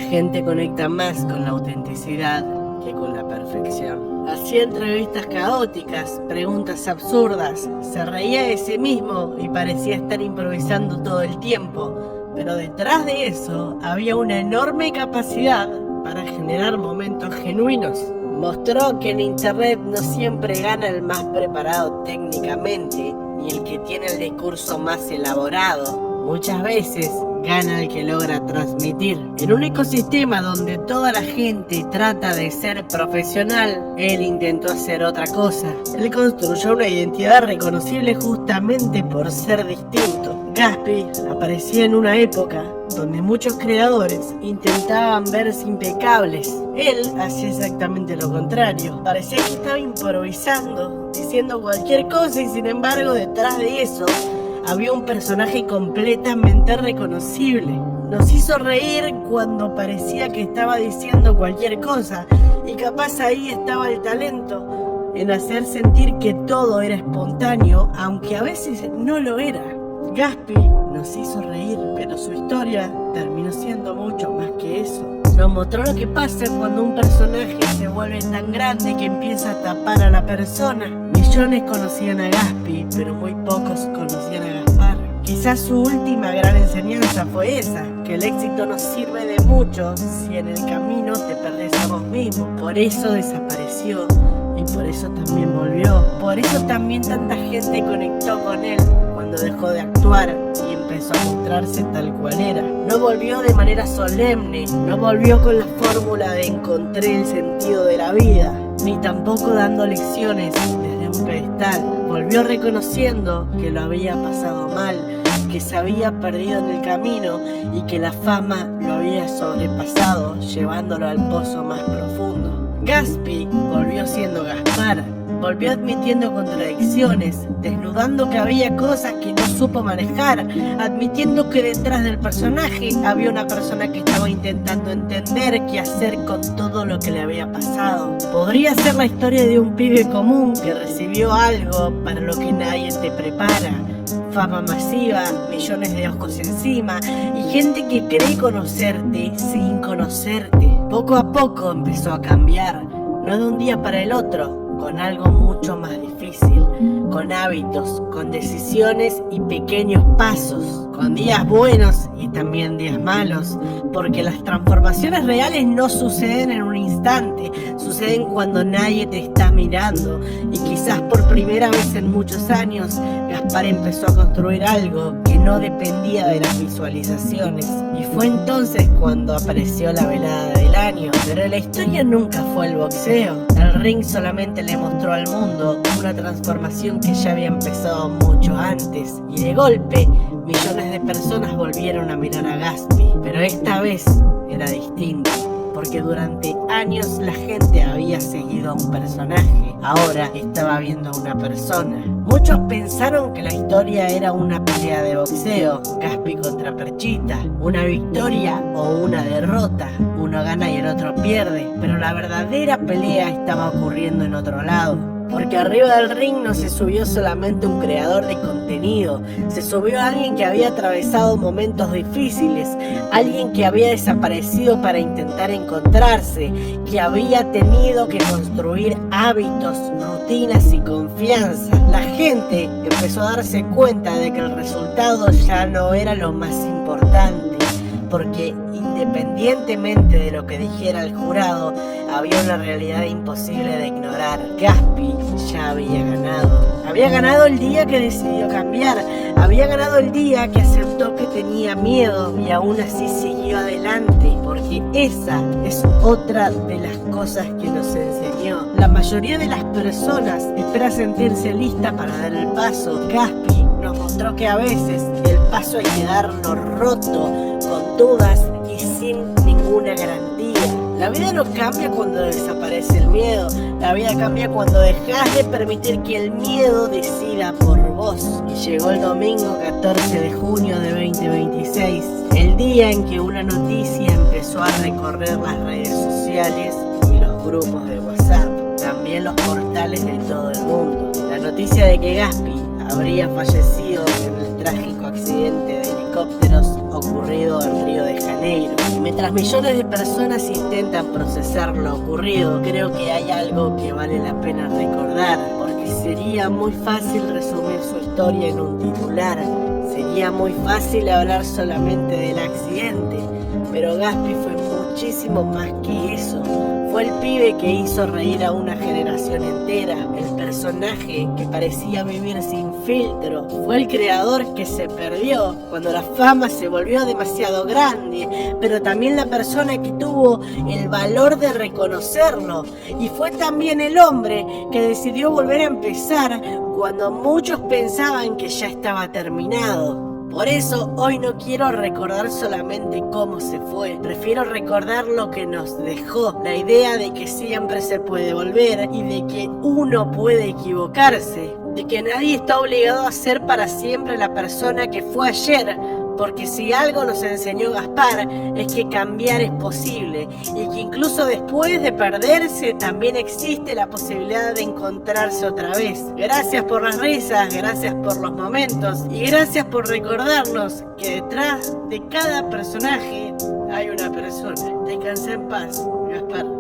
gente conecta más con la autenticidad que con la perfección. Hacía entrevistas caóticas, preguntas absurdas, se reía de sí mismo y parecía estar improvisando todo el tiempo, pero detrás de eso había una enorme capacidad para generar momentos genuinos. Mostró que en internet no siempre gana el más preparado técnicamente, ni el que tiene el discurso más elaborado. Muchas veces gana el que logra transmitir. En un ecosistema donde toda la gente trata de ser profesional, él intentó hacer otra cosa. Él construyó una identidad reconocible justamente por ser distinto. Gatsby aparecía en una época donde muchos creadores intentaban verse impecables. Él hacía exactamente lo contrario. Parecía que estaba improvisando, diciendo cualquier cosa, y sin embargo detrás de eso había un personaje completamente reconocible. Nos hizo reír cuando parecía que estaba diciendo cualquier cosa, y capaz ahí estaba el talento, en hacer sentir que todo era espontáneo, aunque a veces no lo era. Gatsby nos hizo reír, pero su historia terminó siendo mucho más que eso. Nos mostró lo que pasa cuando un personaje se vuelve tan grande que empieza a tapar a la persona. Millones conocían a Gatsby, pero muy pocos conocían a Gaspar. Quizás su última gran enseñanza fue esa, que el éxito no sirve de mucho si en el camino te perdés a vos mismo. Por eso desapareció y por eso también volvió. Por eso también tanta gente conectó con él cuando dejó de actuar y empezó a mostrarse tal cual era. No volvió de manera solemne, no volvió con la fórmula de encontré el sentido de la vida, ni tampoco dando lecciones desde un pedestal. Volvió reconociendo que lo había pasado mal, que se había perdido en el camino y que la fama lo había sobrepasado, llevándolo al pozo más profundo. Gatsby volvió siendo Gaspar, volvió admitiendo contradicciones, desnudando que había cosas que no supo manejar, admitiendo que detrás del personaje había una persona que estaba intentando entender qué hacer con todo lo que le había pasado. Podría ser la historia de un pibe común que recibió algo para lo que nadie te prepara. Fama masiva, millones de ojos encima y gente que cree conocerte sin conocerte. Poco a poco empezó a cambiar, no de un día para el otro, con algo mucho más difícil, con hábitos, con decisiones y pequeños pasos, con días buenos y también días malos, porque las transformaciones reales no suceden en un instante, suceden cuando nadie te está mirando, y quizás por primera vez en muchos años, Gaspar empezó a construir algo que no dependía de las visualizaciones, y fue entonces cuando apareció la velada del año. Pero la historia nunca fue el boxeo, el ring solamente le mostró al mundo una transformación que ya había empezado mucho antes, y de golpe millones de personas volvieron a mirar a Gatsby, pero esta vez era distinto, porque durante años la gente había seguido a un personaje, ahora estaba viendo a una persona. Muchos pensaron que la historia era una pelea de boxeo, Gatsby contra Perchita, una victoria o una derrota, uno gana y el otro pierde, pero la verdadera pelea estaba ocurriendo en otro lado. Porque arriba del ring no se subió solamente un creador de contenido, se subió alguien que había atravesado momentos difíciles, alguien que había desaparecido para intentar encontrarse, que había tenido que construir hábitos, rutinas y confianza. La gente empezó a darse cuenta de que el resultado ya no era lo más importante, porque independientemente de lo que dijera el jurado, había una realidad imposible de ignorar. Gatsby ya había ganado. Había ganado el día que decidió cambiar. Había ganado el día que aceptó que tenía miedo y aún así siguió adelante. Porque esa es otra de las cosas que nos enseñó. La mayoría de las personas espera sentirse lista para dar el paso. Gatsby nos mostró que a veces el paso hay que darlo roto, con dudas y sin ninguna garantía. La vida no cambia cuando desaparece el miedo. La vida cambia cuando dejas de permitir que el miedo decida por vos. Y llegó el domingo 14 de junio de 2026, el día en que una noticia empezó a recorrer las redes sociales y los grupos de WhatsApp, también los portales de todo el mundo. La noticia de que Gatsby habría fallecido en el trágico accidente de helicópteros ocurrido en Río de Janeiro. Y mientras millones de personas intentan procesar lo ocurrido, creo que hay algo que vale la pena recordar, porque sería muy fácil resumir su historia en un titular, sería muy fácil hablar solamente del accidente, pero Gaspi fue muchísimo más que eso. Fue el pibe que hizo reír a una generación entera, el personaje que parecía vivir sin filtro. Fue el creador que se perdió cuando la fama se volvió demasiado grande, pero también la persona que tuvo el valor de reconocerlo. Y fue también el hombre que decidió volver a empezar cuando muchos pensaban que ya estaba terminado. Por eso hoy no quiero recordar solamente cómo se fue, prefiero recordar lo que nos dejó, la idea de que siempre se puede volver y de que uno puede equivocarse, de que nadie está obligado a ser para siempre la persona que fue ayer, porque si algo nos enseñó Gaspar es que cambiar es posible y que incluso después de perderse también existe la posibilidad de encontrarse otra vez. Gracias por las risas, gracias por los momentos y gracias por recordarnos que detrás de cada personaje hay una persona. Descansa en paz, Gaspar.